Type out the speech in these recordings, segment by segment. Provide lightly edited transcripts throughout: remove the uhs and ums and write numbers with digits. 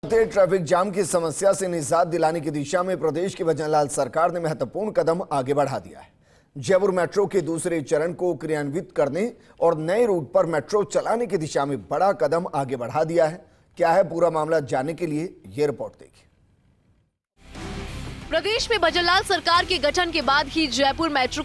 Traffic jam की समस्या से निजात दिलाने की दिशा में प्रदेश की भजनलाल सरकार ने महत्वपूर्ण कदम आगे बढ़ा दिया है। जयपुर मेट्रो के दूसरे चरण को क्रियान्वित करने और नए रूट पर मेट्रो चलाने की दिशा में बड़ा कदम आगे बढ़ा दिया है। क्या है पूरा मामला, जानने के लिए ये रिपोर्ट देखिए। प्रदेश में भजनलाल सरकार के गठन के बाद ही जयपुर मेट्रो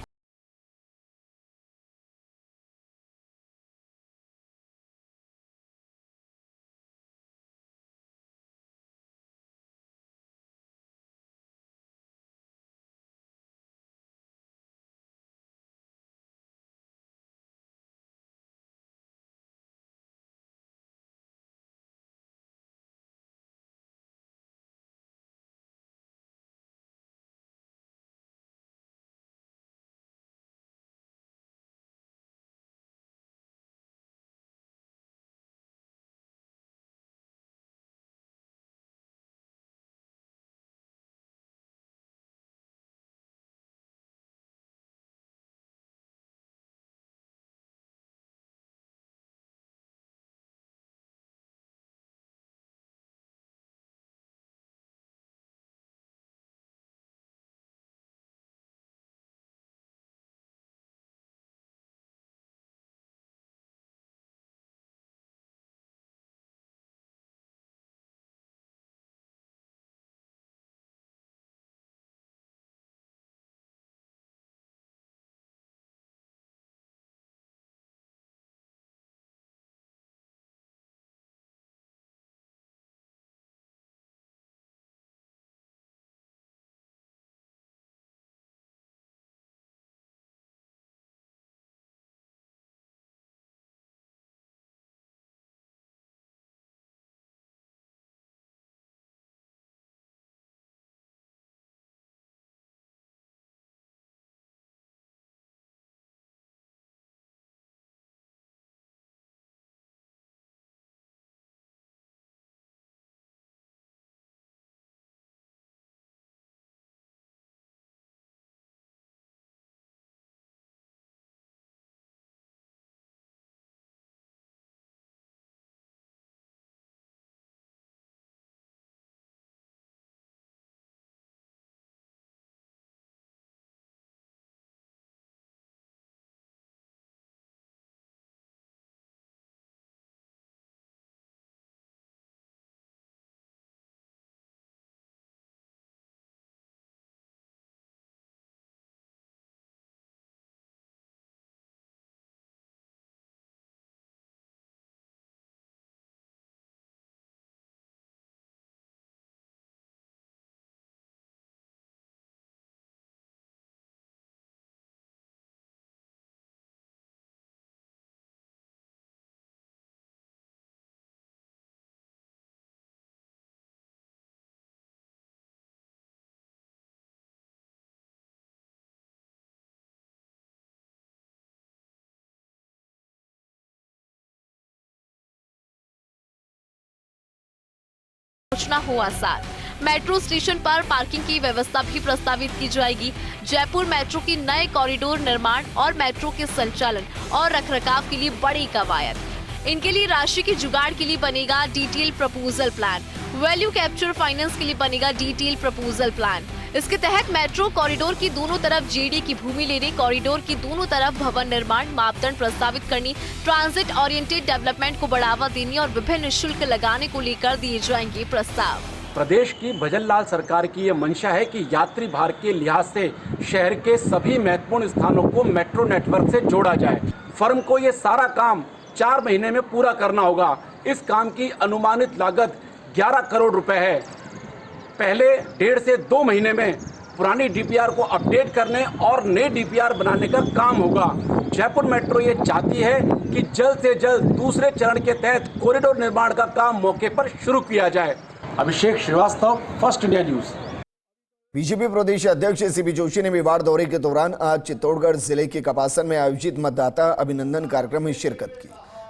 पहुंचना हो आसान। मेट्रो स्टेशन पर पार्किंग की व्यवस्था भी प्रस्तावित की जाएगी। जयपुर मेट्रो की नए कॉरिडोर निर्माण और मेट्रो के संचालन और रखरखाव के लिए बड़ी कवायद। इनके लिए राशि की जुगाड़ के लिए बनेगा detail proposal plan. Value capture finance के लिए बनेगा डिटेल प्रपोजल प्लान। इसके तहत मेट्रो कॉरिडोर की दोनों तरफ जेडी की भूमि लेने, कॉरिडोर की दोनों तरफ भवन निर्माण मापदंड प्रस्तावित करनी, ट्रांजिट ओरिएंटेड डेवलपमेंट को बढ़ावा देने और विभिन्न शुल्क लगाने को लेकर दिए जाएंगे प्रस्ताव। प्रदेश की भजनलाल सरकार की ये मंशा है कि यात्री भार के लिहाज से शहर के सभी महत्वपूर्ण स्थानों को मेट्रो नेटवर्क से जोड़ा जाए। फर्म को ये सारा काम 4 महीने में पूरा करना होगा। इस काम की अनुमानित लागत 11 करोड़ रुपए है। पहले 1.5 से 2 महीने में पुरानी डीपीआर को अपडेट करने और नए डीपीआर बनाने का काम होगा। जयपुर मेट्रो ये चाहती है कि जल्द से जल्द दूसरे चरण के तहत कॉरिडोर निर्माण का काम मौके पर शुरू किया जाए। Abhishek Srivastava, First India News. BJP प्रदेश अध्यक्ष सीपी जोशी ने मेवाड़ दौरे के दौरान आज चित्तौड़गढ़ जिले के कपासन में आयोजित मतदाता अभिनंदन कार्यक्रम में शिरकत की।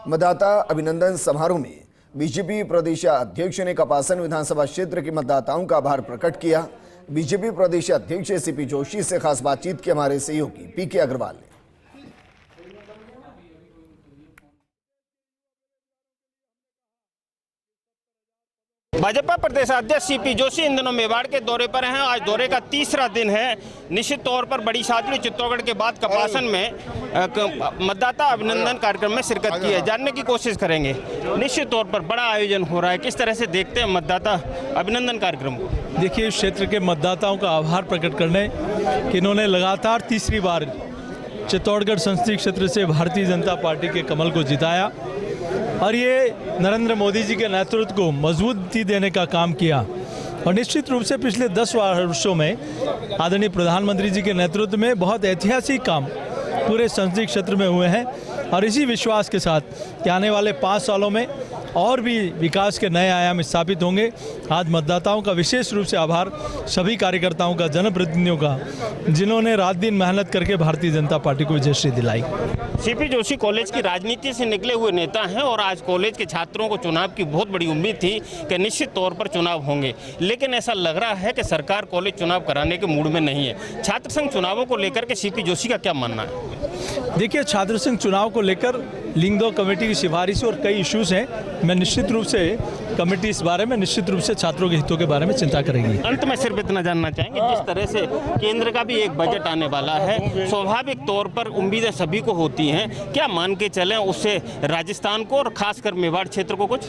मतदाता अभिनंदन समारोह में बीजेपी प्रदेश अध्यक्ष ने कपासन विधानसभा क्षेत्र के मतदाताओं का आभार प्रकट किया। बीजेपी प्रदेश अध्यक्ष सीपी जोशी से खास बातचीत की हमारे सहयोगी पीके अग्रवाल ने। भाजपा प्रदेश अध्यक्ष सीपी जोशी इन दिनों मेवाड़ के दौरे पर हैं। आज दौरे का तीसरा दिन है। निश्चित तौर पर बड़ी सादगी चित्तौड़गढ़ के बाद कपासन में मतदाता अभिनंदन कार्यक्रम में शिरकत की है। जानने की कोशिश करेंगे। निश्चित तौर पर बड़ा आयोजन हो रहा है, किस तरह से देखते हैं मतदाता अभिनंदन कार्यक्रम को? देखिए, इस क्षेत्र के मतदाताओं का आभार प्रकट करने कि इन्होंने लगातार तीसरी बार चित्तौड़गढ़ संसदीय क्षेत्र से भारतीय जनता पार्टी के कमल को जिताया और ये नरेंद्र मोदी जी के नेतृत्व को मजबूती देने का काम किया। और निश्चित रूप से पिछले 10 वर्षों में आदरणीय प्रधानमंत्री जी के नेतृत्व में बहुत ऐतिहासिक काम पूरे संसदीय क्षेत्र में हुए हैं और इसी विश्वास के साथ कि आने वाले 5 सालों में और भी विकास के नए आयाम स्थापित होंगे। आज मतदाताओं का विशेष रूप से आभार, सभी कार्यकर्ताओं का, जनप्रतिनिधियों का, जिन्होंने रात दिन मेहनत करके भारतीय जनता पार्टी को विजयश्री दिलाई। सीपी जोशी कॉलेज की राजनीति से निकले हुए नेता हैं और आज कॉलेज के छात्रों को चुनाव की बहुत बड़ी उम्मीद थी कि निश्चित तौर पर चुनाव होंगे, लेकिन ऐसा लग रहा है कि सरकार कॉलेज चुनाव कराने के मूड में नहीं है। छात्र संघ चुनावों को लेकर के सीपी जोशी का क्या मानना है? देखिए, छात्र संघ चुनाव को लेकर लिंग 2 कमेटी की सिफारिश और कई इश्यूज हैं। मैं निश्चित रूप से कमेटी इस बारे में निश्चित रूप से छात्रों के हितों के बारे में चिंता करेगी। अंत में सिर्फ इतना जानना चाहेंगे, जिस तरह से केंद्र का भी एक बजट आने वाला है, स्वाभाविक तौर पर उम्मीदें सभी को होती हैं, क्या मान के चलें उससे राजस्थान को और खासकर मेवाड़ क्षेत्र को कुछ?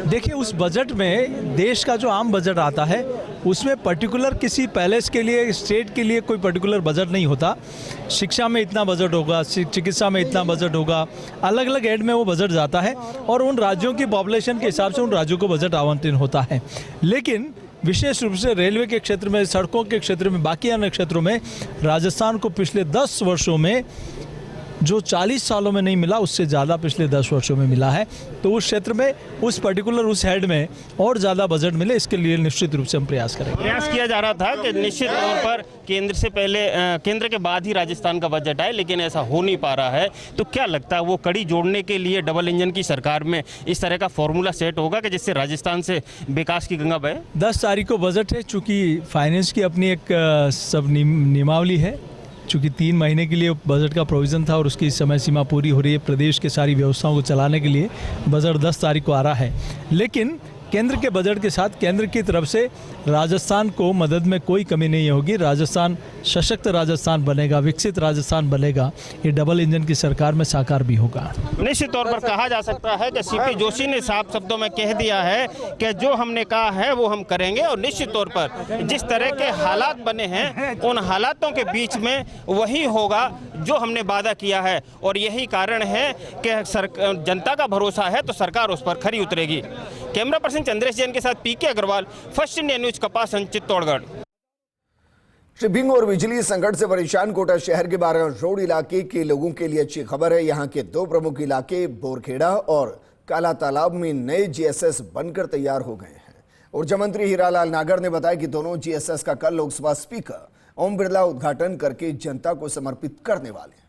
देखिए, उस बजट में देश का जो आम बजट आता है उसमें पर्टिकुलर किसी पैलेस के लिए, स्टेट के लिए कोई पर्टिकुलर बजट नहीं होता। शिक्षा में इतना बजट होगा, चिकित्सा में इतना बजट होगा, अलग अलग एड में वो बजट जाता है और उन राज्यों की पॉपुलेशन के हिसाब से उन राज्यों को बजट आवंटन होता है। लेकिन विशेष रूप से रेलवे के क्षेत्र में, सड़कों के क्षेत्र में, बाकी अन्य क्षेत्रों में राजस्थान को पिछले 10 वर्षों में जो 40 सालों में नहीं मिला, उससे ज़्यादा पिछले 10 वर्षों में मिला है। तो उस क्षेत्र में, उस पर्टिकुलर उस हेड में और ज़्यादा बजट मिले, इसके लिए निश्चित रूप से हम प्रयास करेंगे। प्रयास किया जा रहा था कि निश्चित तौर पर केंद्र से पहले, केंद्र के बाद ही राजस्थान का बजट आए, लेकिन ऐसा हो नहीं पा रहा है। तो क्या लगता है वो कड़ी जोड़ने के लिए डबल इंजन की सरकार में इस तरह का फॉर्मूला सेट होगा कि जिससे राजस्थान से विकास की गंगा बहे? 10 तारीख को बजट है। चूँकि फाइनेंस की अपनी एक सब नियमावली है, चूँकि 3 महीने के लिए बजट का प्रोविज़न था और उसकी समय सीमा पूरी हो रही है। प्रदेश के सारी व्यवस्थाओं को चलाने के लिए बजट 10 तारीख को आ रहा है। लेकिन केंद्र के बजट के साथ केंद्र की तरफ से राजस्थान को मदद में कोई कमी नहीं होगी। राजस्थान सशक्त राजस्थान बनेगा, विकसित राजस्थान बनेगा। ये डबल इंजन की सरकार में साकार भी होगा। निश्चित तौर पर कहा जा सकता है कि सीपी जोशी ने साफ शब्दों में कह दिया है कि जो हमने कहा है वो हम करेंगे और निश्चित तौर पर जिस तरह के हालात बने हैं उन हालातों के बीच में वही होगा जो हमने वादा किया है और यही कारण है कि जनता का भरोसा है तो सरकार उस पर खरी उतरेगी। कैमरा पर्सन चंद्रेश जैन के साथ PK Agarwal, First India News, Kapasan, Chittorgarh. Shipping और बिजली संकट से परेशान कोटा शहर के 12 रोड इलाके के लोगों के लिए अच्छी खबर है। यहाँ के 2 प्रमुख इलाके बोरखेड़ा और काला तालाब में नए जीएसएस बनकर तैयार हो गए हैं। ऊर्जा मंत्री हीरालाल नागर ने बताया कि दोनों जीएसएस का कल लोकसभा स्पीकर ओम बिरला उद्घाटन करके जनता को समर्पित करने वाले हैं।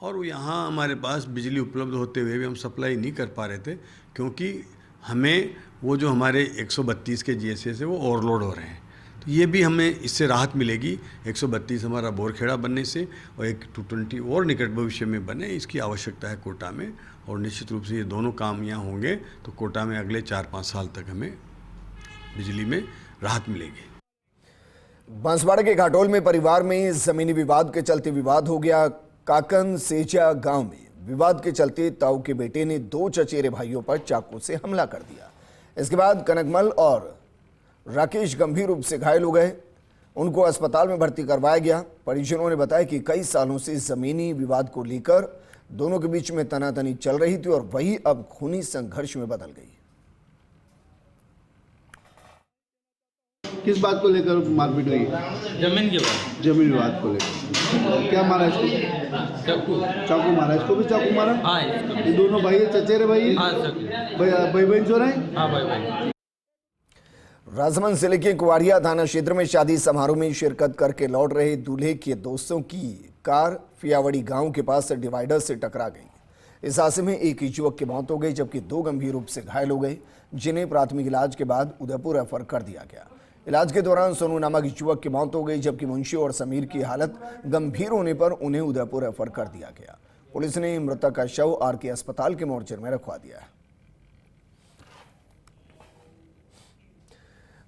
और यहाँ हमारे पास बिजली उपलब्ध होते हुए भी हम सप्लाई नहीं कर पा रहे थे, क्योंकि हमें वो जो हमारे 132 के जीएसएस है वो ओवरलोड हो रहे हैं। तो ये भी हमें इससे राहत मिलेगी। 132 हमारा बोरखेड़ा बनने से और एक 220 और निकट भविष्य में बने, इसकी आवश्यकता है कोटा में। और निश्चित रूप से ये दोनों काम यहाँ होंगे तो कोटा में अगले 4-5 साल तक हमें बिजली में राहत मिलेगी। बांसवाड़ा के घाटोल में परिवार में जमीनी विवाद के चलते विवाद हो गया। काकन सेजा गांव में विवाद के चलते ताऊ के बेटे ने 2 चचेरे भाइयों पर चाकू से हमला कर दिया। इसके बाद कनकमल और राकेश गंभीर रूप से घायल हो गए। उनको अस्पताल में भर्ती करवाया गया। परिजनों ने बताया कि कई सालों से जमीनी विवाद को लेकर दोनों के बीच में तनातनी चल रही थी और वही अब खूनी संघर्ष में बदल गई। किस बात को लेकर मारपीट हुई? जमीन के बाद। जमीन विवाद को लेकर। क्या मारा इसको? चाकू मारा। इसको भी चाकू मारा? हाँ। ये दोनों भाई है, चचेरे भाई? हाँ, भाई बहन जो रहे? हाँ, भाई। राजमंद जिले के कुवाड़िया थाना क्षेत्र में शादी समारोह में शिरकत करके लौट रहे दूल्हे के दोस्तों की कार फियावड़ी गांव के पास डिवाइडर से टकरा गई। इस हादसे में एक युवक की मौत हो गई जबकि 2 गंभीर रूप से घायल हो गए, जिन्हें प्राथमिक इलाज के बाद उदयपुर रेफर कर दिया गया। इलाज के दौरान सोनू नामक युवक की मौत हो गई जबकि मुंशी और समीर की हालत गंभीर होने पर उन्हें उदयपुर रेफर कर दिया गया। पुलिस ने मृतक का शव आरके अस्पताल के मोर्चर में रखवा दिया है।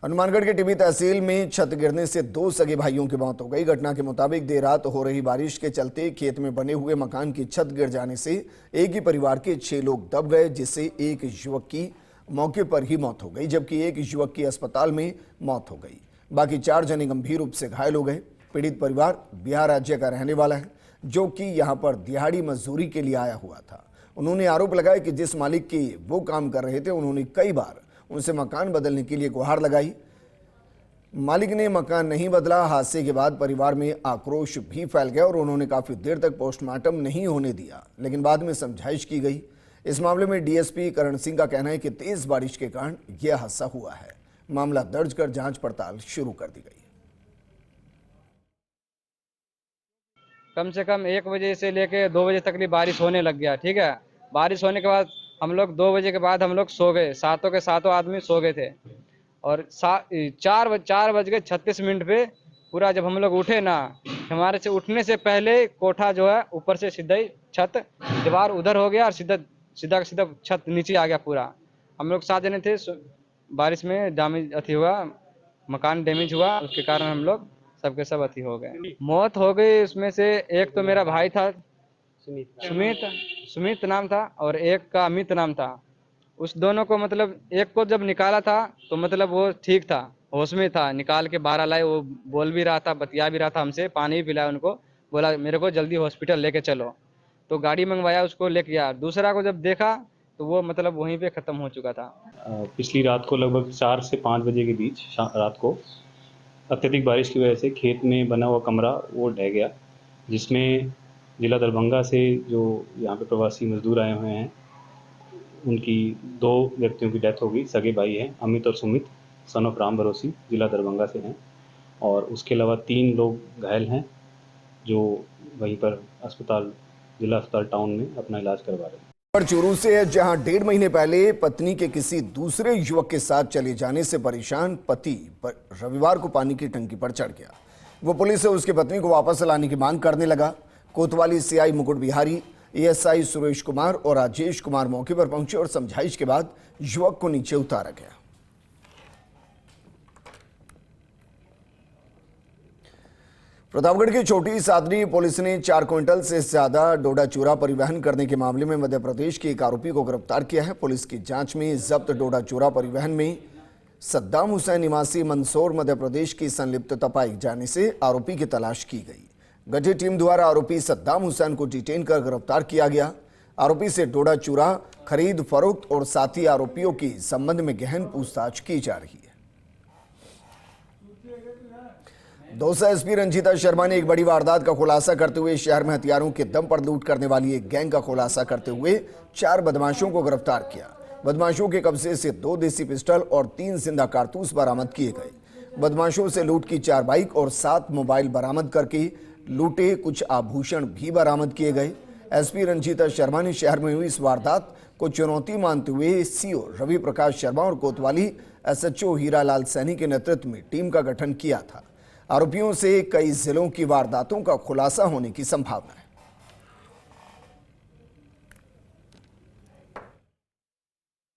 हनुमानगढ़ के टिब्बी तहसील में छत गिरने से 2 सगे भाइयों की मौत हो गई। घटना के मुताबिक देर रात हो रही बारिश के चलते खेत में बने हुए मकान की छत गिर जाने से एक ही परिवार के 6 लोग दब गए, जिससे एक युवक की मौके पर ही मौत हो गई, जबकि एक युवक की अस्पताल में मौत हो गई। बाकी 4 जने गंभीर रूप से घायल हो गए। पीड़ित परिवार बिहार राज्य का रहने वाला है, जो कि यहां पर दिहाड़ी मजदूरी के लिए आया हुआ था। उन्होंने आरोप लगाया कि जिस मालिक की वो काम कर रहे थे, उन्होंने कई बार उनसे मकान बदलने के लिए गुहार लगाई। मालिक ने मकान नहीं बदला। हादसे के बाद परिवार में आक्रोश भी फैल गया और उन्होंने काफी देर तक पोस्टमार्टम नहीं होने दिया, लेकिन बाद में समझाइश की गई। इस मामले में डीएसपी करण सिंह का कहना है कि तेज बारिश के कारण यह हादसा हुआ है। मामला दर्ज कर जांच पड़ताल शुरू कर दी गई। कम से कम 1 बजे से लेके 2 बजे तक बारिश होने लग गया। ठीक है, बारिश होने के बाद हम लोग 2 बजे के बाद हम लोग सो गए। सातों के सातों आदमी सो गए थे और 4:36 पे पूरा जब हम लोग उठे ना, हमारे से उठने से पहले कोठा जो है ऊपर से सीधा ही छत दीवार उधर हो गया और सीधा छत नीचे आ गया पूरा। हम लोग 7 जने थे। बारिश में डैमेज हुआ, मकान डैमेज हुआ, उसके कारण हम लोग सबके सब हो गए। मौत हो गई। उसमें से एक तो मेरा भाई था, सुमित नाम था, और एक का अमित नाम था। उस दोनों को मतलब एक को जब निकाला था तो मतलब वो ठीक था, होश में था। निकाल के बाहर लाए, वो बोल भी रहा था, बतिया भी रहा था हमसे, पानी भी पिलाया उनको, बोला मेरे को जल्दी हॉस्पिटल लेके चलो। तो गाड़ी मंगवाया, उसको लेके गया। दूसरा को जब देखा तो वो मतलब वहीं पे ख़त्म हो चुका था। पिछली रात को लगभग 4 से 5 बजे के बीच रात को अत्यधिक बारिश की वजह से खेत में बना हुआ कमरा वो ढह गया, जिसमें जिला दरभंगा से जो यहाँ पे प्रवासी मजदूर आए हुए हैं, उनकी 2 व्यक्तियों की डेथ हो गई। सगे भाई हैं, अमित और सुमित, सन ऑफ राम भरोसी, जिला दरभंगा से हैं। और उसके अलावा 3 लोग घायल हैं, जो वहीं पर जिला अस्पताल टाउन में अपना इलाज करवा रहे हैं। चूरू से है, जहां 1.5 महीने पहले पत्नी के किसी दूसरे युवक के साथ चले जाने से परेशान पति पर रविवार को पानी की टंकी पर चढ़ गया। वो पुलिस से उसकी पत्नी को वापस लाने की मांग करने लगा। कोतवाली सीआई मुकुट बिहारी, एएसआई सुरेश कुमार और राजेश कुमार मौके पर पहुंचे और समझाइश के बाद युवक को नीचे उतारा गया। प्रतापगढ़ की छोटी सादरी पुलिस ने 4 क्विंटल से ज्यादा डोडा चूरा परिवहन करने के मामले में मध्य प्रदेश के एक आरोपी को गिरफ्तार किया है। पुलिस की जांच में जब्त डोडा चूरा परिवहन में सद्दाम हुसैन निवासी मंदसौर मध्य प्रदेश की संलिप्तता पाई जाने से आरोपी की तलाश की गई। गठित टीम द्वारा आरोपी सद्दाम हुसैन को डिटेन कर गिरफ्तार किया गया। आरोपी से डोडा चूरा खरीद फरोख्त और साथी आरोपियों के संबंध में गहन पूछताछ की जा रही है। दौसा एसपी रंजीता शर्मा ने एक बड़ी वारदात का खुलासा करते हुए शहर में हथियारों के दम पर लूट करने वाली एक गैंग का खुलासा करते हुए 4 बदमाशों को गिरफ्तार किया। बदमाशों के कब्जे से 2 देसी पिस्टल और 3 जिंदा कारतूस बरामद किए गए। बदमाशों से लूट की 4 बाइक और 7 मोबाइल बरामद करके लूटे कुछ आभूषण भी बरामद किए गए। एसपी रंजीता शर्मा ने शहर में हुई इस वारदात को चुनौती मानते हुए सीओ रवि प्रकाश शर्मा और कोतवाली एसएचओ हीरालाल सैनी के नेतृत्व में टीम का गठन किया था। आरोपियों से कई जिलों की वारदातों का खुलासा होने की संभावना है।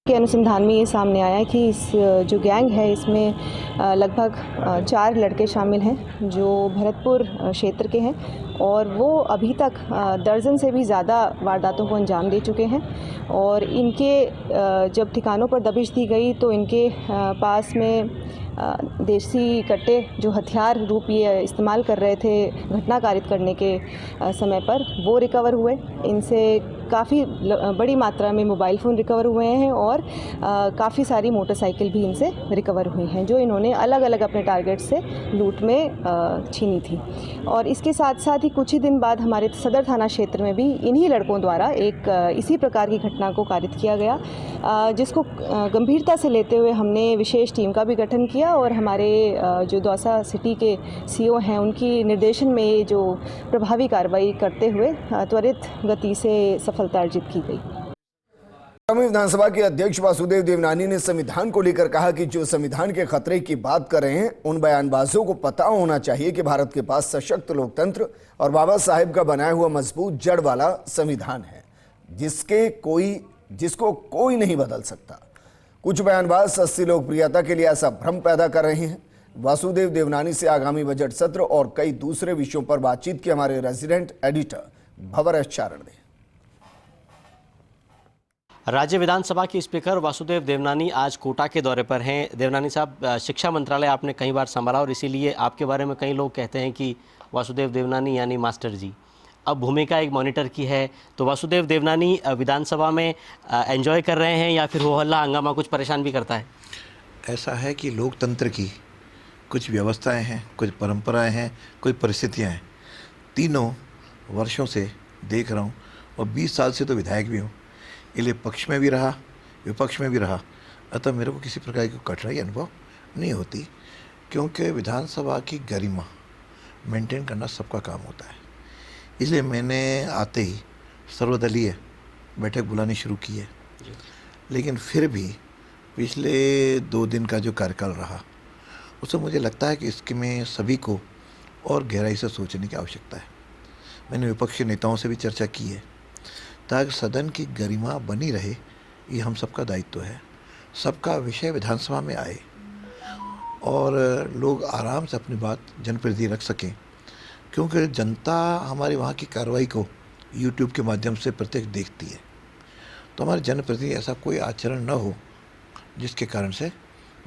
के अनुसंधान में ये सामने आया कि इस जो गैंग है इसमें लगभग 4 लड़के शामिल हैं जो भरतपुर क्षेत्र के हैं और वो अभी तक दर्जन से भी ज़्यादा वारदातों को अंजाम दे चुके हैं। और इनके जब ठिकानों पर दबिश दी गई तो इनके पास में देसी कट्टे जो हथियार रूप ये इस्तेमाल कर रहे थे घटना कारित करने के समय पर, वो रिकवर हुए। इनसे काफ़ी बड़ी मात्रा में मोबाइल फ़ोन रिकवर हुए हैं और काफ़ी सारी मोटरसाइकिल भी इनसे रिकवर हुई हैं जो इन्होंने अलग अलग अपने टारगेट से लूट में छीनी थी। और इसके साथ साथ ही कुछ ही दिन बाद हमारे सदर थाना क्षेत्र में भी इन्हीं लड़कों द्वारा एक इसी प्रकार की घटना को कारित किया गया, जिसको गंभीरता से लेते हुए हमने विशेष टीम का भी गठन किया और हमारे जो दौसा सिटी के सीओ हैं उनकी निर्देशन में जो प्रभावी कार्रवाई करते हुए त्वरित गति से सफलता अर्जित की गई। आगामी विधानसभा के अध्यक्ष वासुदेव देवनानी ने संविधान को लेकर कहा कि जो संविधान के खतरे की बात कर रहे हैं उन बयानबाजों को पता होना चाहिए कि भारत के पास सशक्त लोकतंत्र और बाबा साहेब का बनाया हुआ मजबूत जड़ वाला संविधान है जिसको कोई नहीं बदल सकता। कुछ बयानबाज सस्ती लोकप्रियता के लिए ऐसा भ्रम पैदा कर रहे हैं। वासुदेव देवनानी से आगामी बजट सत्र और कई दूसरे विषयों पर बातचीत की हमारे रेजिडेंट एडिटर भवर एस चारण ने। राज्य विधानसभा के स्पीकर वासुदेव देवनानी आज कोटा के दौरे पर हैं। देवनानी साहब, शिक्षा मंत्रालय आपने कई बार संभाला और इसीलिए आपके बारे में कई लोग कहते हैं कि वासुदेव देवनानी यानी मास्टर जी। अब भूमिका एक मॉनिटर की है, तो वासुदेव देवनानी विधानसभा में एंजॉय कर रहे हैं या फिर हो हल्ला हंगामा कुछ परेशान भी करता है? ऐसा है कि लोकतंत्र की कुछ व्यवस्थाएं हैं, कुछ परंपराएं हैं, कुछ परिस्थितियां हैं। तीनों वर्षों से देख रहा हूं और 20 साल से तो विधायक भी हूं, इसलिए पक्ष में भी रहा, विपक्ष में भी रहा। अतः मेरे को किसी प्रकार की कठिनाई अनुभव नहीं होती, क्योंकि विधानसभा की गरिमा मेंटेन करना सबका काम होता है। इसलिए मैंने आते ही सर्वदलीय बैठक बुलानी शुरू की है। लेकिन फिर भी पिछले 2 दिन का जो कार्यकाल रहा, उसमें मुझे लगता है कि इसके में सभी को और गहराई से सोचने की आवश्यकता है। मैंने विपक्षी नेताओं से भी चर्चा की है, ताकि सदन की गरिमा बनी रहे। ये हम सबका दायित्व है। सबका विषय विधानसभा में आए और लोग आराम से अपनी बात जनप्रतिनिधि रख सकें, क्योंकि जनता हमारी वहाँ की कार्रवाई को यूट्यूब के माध्यम से प्रत्यक्ष देखती है। तो हमारे जनप्रतिनिधि ऐसा कोई आचरण न हो जिसके कारण से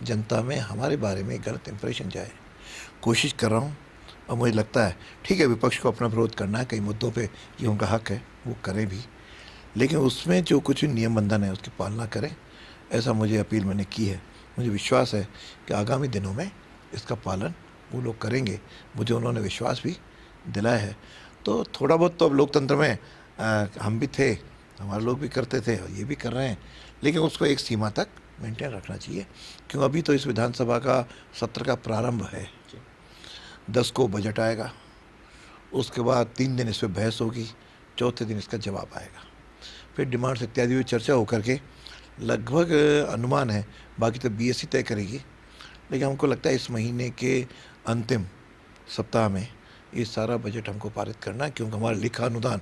जनता में हमारे बारे में गलत इंप्रेशन जाए। कोशिश कर रहा हूँ और मुझे लगता है ठीक है, विपक्ष को अपना विरोध करना है, कई मुद्दों पे ये उनका हक है, वो करें भी, लेकिन उसमें जो कुछ नियम बंधन है उसकी पालना करें। ऐसा मुझे अपील मैंने की है। मुझे विश्वास है कि आगामी दिनों में इसका पालन वो लोग करेंगे। मुझे उन्होंने विश्वास भी दिलाया है। तो थोड़ा बहुत तो अब लोकतंत्र में हम भी थे, हमारे लोग भी करते थे और ये भी कर रहे हैं, लेकिन उसको एक सीमा तक मेंटेन रखना चाहिए। क्यों अभी तो इस विधानसभा का सत्र का प्रारंभ है। 10 को बजट आएगा, उसके बाद 3 दिन इस पर बहस होगी, चौथे दिन इसका जवाब आएगा, फिर डिमांड्स इत्यादि हुई चर्चा होकर के लगभग अनुमान है, बाकी तो बीएससी तय करेगी, लेकिन हमको लगता है इस महीने के अंतिम सप्ताह में ये सारा बजट हमको पारित करना है, क्योंकि हमारा लिखा अनुदान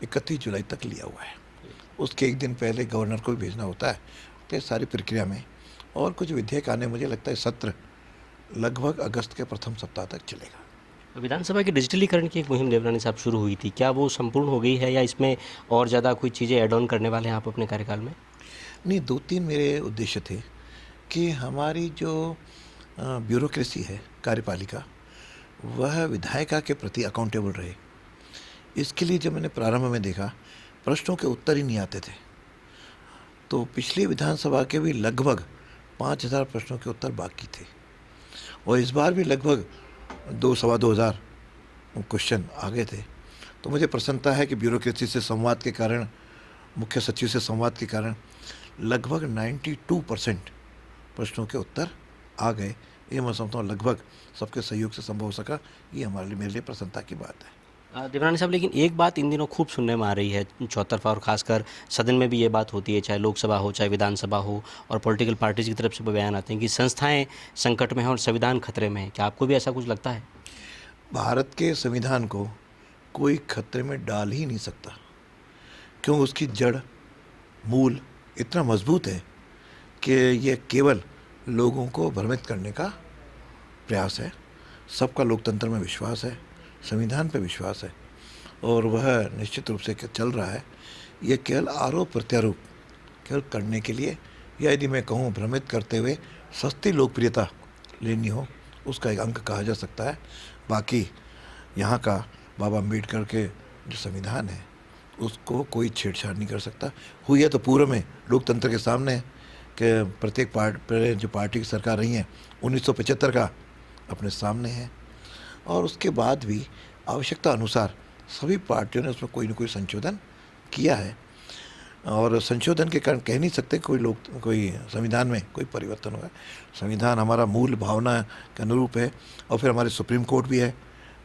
31 जुलाई तक लिया हुआ है। उसके एक दिन पहले गवर्नर को भी भेजना होता है। तो सारी प्रक्रिया में और कुछ विधेयक आने, मुझे लगता है सत्र लगभग अगस्त के प्रथम सप्ताह तक चलेगा। विधानसभा के डिजिटलीकरण की एक मुहिम देवनानी साहब शुरू हुई थी, क्या वो संपूर्ण हो गई है या इसमें और ज़्यादा कोई चीज़ें ऐड ऑन करने वाले हैं आप अपने कार्यकाल में? नहीं, 2-3 मेरे उद्देश्य थे कि हमारी जो ब्यूरोक्रेसी है, कार्यपालिका, वह विधायिका के प्रति अकाउंटेबल रहे। इसके लिए जब मैंने प्रारंभ में देखा प्रश्नों के उत्तर ही नहीं आते थे, तो पिछली विधानसभा के भी लगभग 5000 प्रश्नों के उत्तर बाकी थे और इस बार भी लगभग 2-2,500 क्वेश्चन आ गए थे। तो मुझे प्रसन्नता है कि ब्यूरोक्रेसी से संवाद के कारण, मुख्य सचिव से संवाद के कारण लगभग 92% प्रश्नों के उत्तर आ गए। ये मैं समझता हूँ लगभग सबके सहयोग से संभव हो सका। ये हमारे लिए, मेरे लिए प्रसन्नता की बात है। देवनानी साहब, लेकिन एक बात इन दिनों खूब सुनने में आ रही है चौतरफा, और खासकर सदन में भी ये बात होती है, चाहे लोकसभा हो चाहे विधानसभा हो, और पॉलिटिकल पार्टीज की तरफ से बयान आते हैं कि संस्थाएं संकट में हैं और संविधान खतरे में है। क्या आपको भी ऐसा कुछ लगता है? भारत के संविधान को कोई खतरे में डाल ही नहीं सकता, क्यों उसकी जड़, मूल इतना मजबूत है कि यह केवल लोगों को भ्रमित करने का प्रयास है। सबका लोकतंत्र में विश्वास है, संविधान पे विश्वास है और वह निश्चित रूप से चल रहा है। यह केवल आरोप प्रत्यारोप केवल करने के लिए, या यदि मैं कहूँ भ्रमित करते हुए सस्ती लोकप्रियता लेनी हो, उसका एक अंक कहा जा सकता है। बाकी यहाँ का बाबा अम्बेडकर के जो संविधान है उसको कोई छेड़छाड़ नहीं कर सकता। हुई है तो पूर्व में लोकतंत्र के सामने कि प्रत्येक जो पार्टी की सरकार रही है 1975 का अपने सामने है, और उसके बाद भी आवश्यकता अनुसार सभी पार्टियों ने उसमें कोई न कोई संशोधन किया है। और संशोधन के कारण कह नहीं सकते कोई संविधान में कोई परिवर्तन हुआ है। संविधान हमारा मूल भावना के अनुरूप है, और फिर हमारे सुप्रीम कोर्ट भी है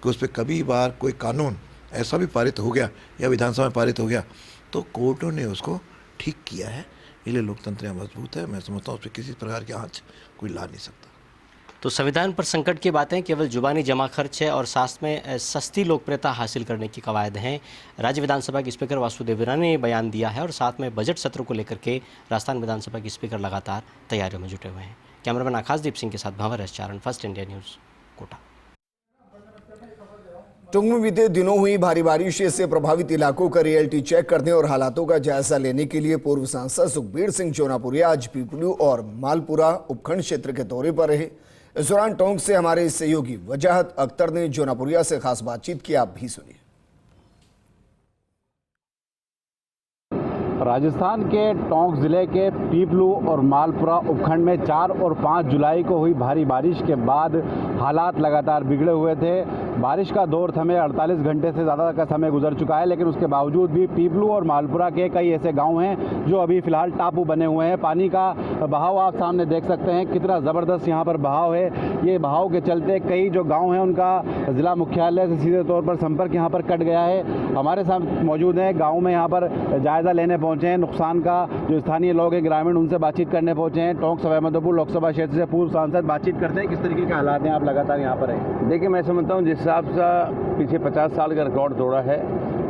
कि उस पर कभी बार कोई कानून ऐसा भी पारित हो गया या विधानसभा में पारित हो गया तो कोर्टों ने उसको ठीक किया है, इसलिए लोकतंत्र यहाँ मजबूत है। मैं समझता हूँ उस पर किसी प्रकार की आँच कोई ला नहीं सकता। तो संविधान पर संकट की बातें केवल जुबानी जमा खर्च है और साथ में सस्ती लोकप्रियता हासिल करने की कवायद हैं। राज्य विधानसभा के स्पीकर वासुदेव देवनानी ने बयान दिया है और साथ में बजट सत्र को लेकर के राजस्थान विधानसभा के स्पीकर लगातार तैयारियों में जुटे हुए हैं। कैमरामैन आकाशदीप सिंह के साथ Bhanwar S Charan, First India News, Kota. Tonk में बीते दिनों हुई भारी बारिश से प्रभावित इलाकों का रियलिटी चेक करने और हालातों का जायजा लेने के लिए पूर्व सांसद सुखबीर सिंह जोनापुरिया आज पीपलू और मालपुरा उपखंड क्षेत्र के दौरे पर रहे। इस दौरान टोंक से हमारे सहयोगी वजाहत अख्तर ने जोनापुरिया से खास बातचीत की, आप भी सुनिए। राजस्थान के टोंक जिले के पीपलू और मालपुरा उपखंड में 4 और 5 जुलाई को हुई भारी बारिश के बाद हालात लगातार बिगड़े हुए थे। बारिश का दौर थमे 48 घंटे से ज़्यादा का समय गुजर चुका है, लेकिन उसके बावजूद भी पीपलू और मालपुरा के कई ऐसे गांव हैं जो अभी फ़िलहाल टापू बने हुए हैं। पानी का बहाव आप सामने देख सकते हैं, कितना ज़बरदस्त यहाँ पर बहाव है। ये बहाव के चलते कई जो गाँव हैं उनका ज़िला मुख्यालय से सीधे तौर पर संपर्क यहाँ पर कट गया है। हमारे साथ मौजूद हैं, गाँव में यहाँ पर जायज़ा लेने पहुँचे हैं, नुकसान का जो स्थानीय लोग हैं ग्रामीण उनसे बातचीत करने पहुँचे हैं। टोंक सवाई माधोपुर लोकसभा क्षेत्र से पूर्व सांसद बातचीत करते हैं, किस तरीके के हालात हैं, आप लगातार यहाँ पर हैं। देखिए, मैं समझता हूँ जिस हिसाब से पीछे 50 साल का रिकॉर्ड तोड़ा है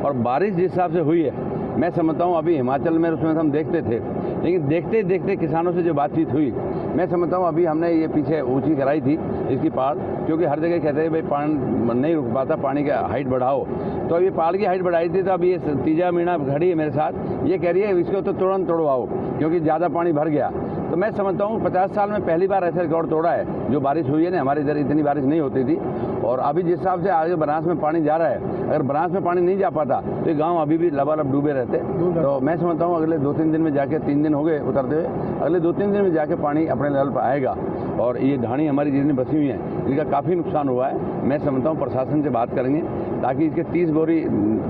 और बारिश जिस हिसाब से हुई है, मैं समझता हूँ अभी हिमाचल में उसमें हम देखते थे, लेकिन देखते देखते किसानों से जो बातचीत हुई, मैं समझता हूँ अभी हमने ये पीछे ऊंची कराई थी इसकी पहाड़, क्योंकि हर जगह कहते हैं भाई पानी नहीं रुक पाता, पानी की हाइट बढ़ाओ। तो अभी पहाड़ की हाइट बढ़ाई थी, तो अभी ये तीजा मीणा खड़ी है मेरे साथ, ये कह रही है इसको तो तुरंत तोड़वाओ क्योंकि ज़्यादा पानी भर गया। तो मैं समझता हूँ 50 साल में पहली बार ऐसा रिकॉर्ड तोड़ा है जो बारिश हुई है ना। हमारे इधर इतनी बारिश नहीं होती थी और अभी जिस हिसाब से आगे बनास में पानी जा रहा है, अगर बनास में पानी नहीं जा पाता तो ये गाँव अभी भी लबालब डूबे रहते। तो मैं समझता हूँ अगले 2-3 दिन में जाके, 3 दिन हो गए उतरते हुए, अगले 2-3 दिन में जाके पानी अपने लेवल पर आएगा। और ये ढाणी हमारी जितनी बसी हुई हैं इनका काफ़ी नुकसान हुआ है। मैं समझता हूँ प्रशासन से बात करेंगे ताकि इसके 30 बोरी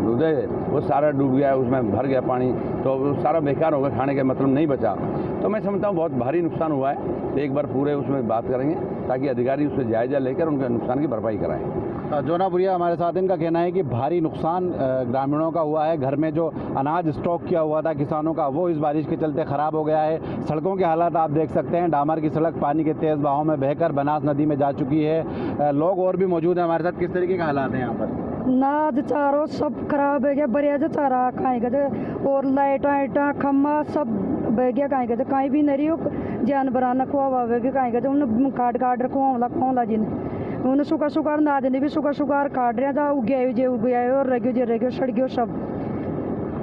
उदय वो सारा डूब गया, उसमें भर गया पानी, तो वो सारा बेकार होगा, खाने का मतलब नहीं बचा। तो मैं समझता हूँ बहुत भारी नुकसान हुआ है, तो एक बार पूरे उसमें बात करेंगे ताकि अधिकारी उससे जायजा लेकर उनके नुकसान की भरपाई कराएं। जोनापुरिया हमारे साथ, इनका कहना है कि भारी नुकसान ग्रामीणों का हुआ है। घर में जो अनाज स्टॉक किया हुआ था किसानों का, वो इस बारिश के चलते ख़राब हो गया है। सड़कों के हालात आप देख सकते हैं, डामर की सड़क पानी के तेज़ बहाव में बहकर बनास नदी में जा चुकी है। लोग और भी मौजूद हैं हमारे साथ, किस तरीके के हालात हैं यहाँ पर? नाद चारों सब खराब है गया, बढ़िया जो चारा खाए गए और लाइटा खम्मा सब बह गया, कहीं गए कहीं भी नहीं हो जानवर न खुआ कहीं गए उन्हें काट रखा जिन्हें उन्हें सुखा नाद ने भी सुखा काट रहे था, उगया और रह सड़ गयो सब।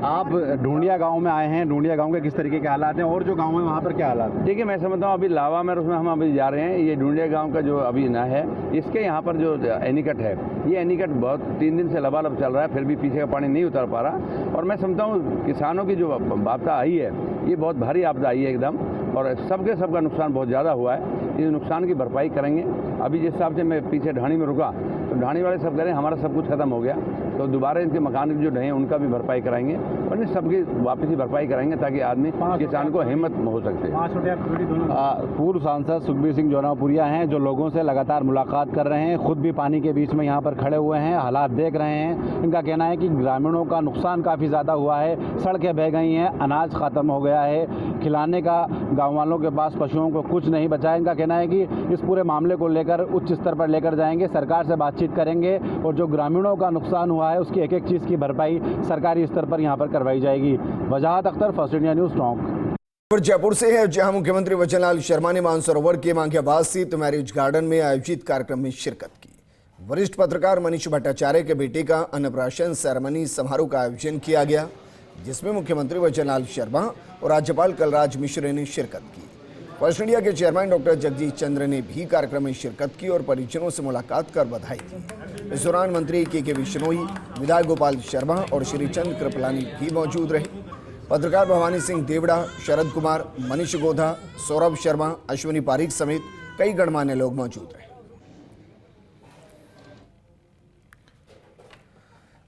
आप ढूंढिया गांव में आए हैं, ढूंढिया गांव के किस तरीके के हालात हैं और जो गांव है वहाँ पर क्या हालात हैं? देखिए, मैं समझता हूँ अभी लावा में उसमें हम अभी जा रहे हैं। ये ढूंढिया गांव का जो अभी ना है, इसके यहाँ पर जो एनीकट है, ये एनीकट बहुत 3 दिन से लबालब चल रहा है, फिर भी पीछे का पानी नहीं उतर पा रहा। और मैं समझता हूँ किसानों की जो आपदा आई है, ये बहुत भारी आपदा आई है एकदम, और सबका नुकसान बहुत ज़्यादा हुआ है। इस नुकसान की भरपाई करेंगे। अभी जिस हिसाब से मैं पीछे ढाणी में रुका तो ढाणी वाले सब कह रहे हैं हमारा सब कुछ खत्म हो गया, तो दोबारा इनके मकान जो ढहे उनका भी भरपाई कराएंगे और इन सबकी वापस ही भरपाई कराएंगे ताकि आदमी किसान को हिम्मत हो सकते। पूर्व सांसद सुखबीर सिंह जोनापुरिया हैं जो लोगों से लगातार मुलाकात कर रहे हैं, खुद भी पानी के बीच में यहाँ पर खड़े हुए हैं, हालात देख रहे हैं। इनका कहना है कि ग्रामीणों का नुकसान काफ़ी ज़्यादा हुआ है, सड़कें बह गई हैं, अनाज ख़त्म हो गया है, खिलाने का गाँव वालों के पास पशुओं को कुछ नहीं बचा है। इनका कहना है कि इस पूरे मामले को लेकर उच्च स्तर पर लेकर जाएंगे, सरकार से बातचीत करेंगे और जो ग्रामीणों का नुकसान हुआ है उसकी एक चीज़ की भरपाई सरकारी स्तर पर यहाँ पर करवाई जाएगी। वजाहत Akhtar, first India news, Tonk. Jaipur से है, जहां मुख्यमंत्री वचनलाल शर्मा ने मानसरोवर के मांग्याबाद स्थित मैरिज गार्डन में आयोजित कार्यक्रम में शिरकत की। वरिष्ठ पत्रकार मनीष भट्टाचार्य के बेटे का अन्नप्राशन सेरेमनी समारोह का आयोजन किया गया, जिसमें मुख्यमंत्री वचनलाल शर्मा और राज्यपाल कलराज मिश्र ने शिरकत की। फर्स्ट इंडिया के चेयरमैन डॉक्टर जगदीश चंद्र ने भी कार्यक्रम में शिरकत की और परिजनों से मुलाकात कर बधाई दी। इस दौरान मंत्री के बिश्नोई, विधायक गोपाल शर्मा और श्रीचंद कृपलानी भी मौजूद रहे। पत्रकार भवानी सिंह देवड़ा, शरद कुमार, मनीष गोधा, सौरभ शर्मा, अश्विनी पारीक समेत कई गणमान्य लोग मौजूद रहे।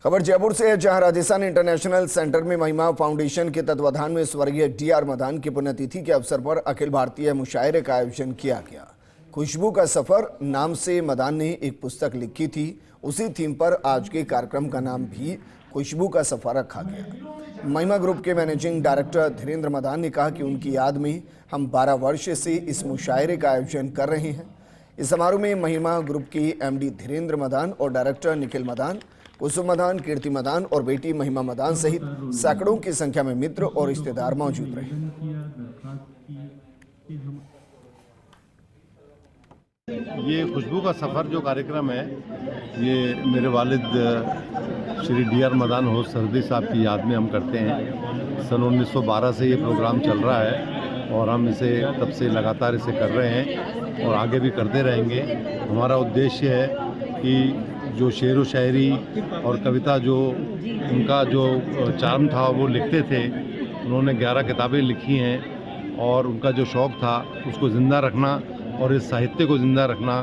खबर जयपुर से है, जहां राजस्थान इंटरनेशनल सेंटर में महिमा फाउंडेशन के तत्वाधान में स्वर्गीय DR मदान की पुण्यतिथि के अवसर पर अखिल भारतीय मुशायरे का आयोजन किया गया। खुशबू का सफर नाम से मदान ने एक पुस्तक लिखी थी, उसी थीम पर आज के कार्यक्रम का नाम भी खुशबू का सफर रखा गया। महिमा ग्रुप के मैनेजिंग डायरेक्टर धीरेन्द्र मदान ने कहा कि उनकी याद में हम 12 वर्ष से इस मुशायरे का आयोजन कर रहे हैं। इस समारोह में महिमा ग्रुप की एमडी धीरेन्द्र मदान और डायरेक्टर निखिल मदान, कुसुम मदान, कीर्ति मदान और बेटी महिमा मदान सहित सैकड़ों की संख्या में मित्र और रिश्तेदार मौजूद रहे। ये खुशबू का सफ़र जो कार्यक्रम है, ये मेरे वालिद श्री डी.आर. मदान होस्ट सरदी साहब की याद में हम करते हैं। सन 1912 से ये प्रोग्राम चल रहा है और हम इसे तब से लगातार इसे कर रहे हैं और आगे भी करते रहेंगे। हमारा उद्देश्य है कि जो शेर व शायरी और कविता जो उनका जो चार्म था वो लिखते थे, उन्होंने 11 किताबें लिखी हैं और उनका जो शौक़ था उसको ज़िंदा रखना और इस साहित्य को जिंदा रखना।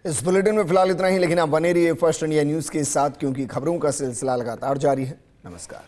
इस बुलेटिन में फिलहाल इतना ही, लेकिन आप बने रहिए फर्स्ट इंडिया न्यूज़ के साथ क्योंकि खबरों का सिलसिला लगातार जारी है। नमस्कार।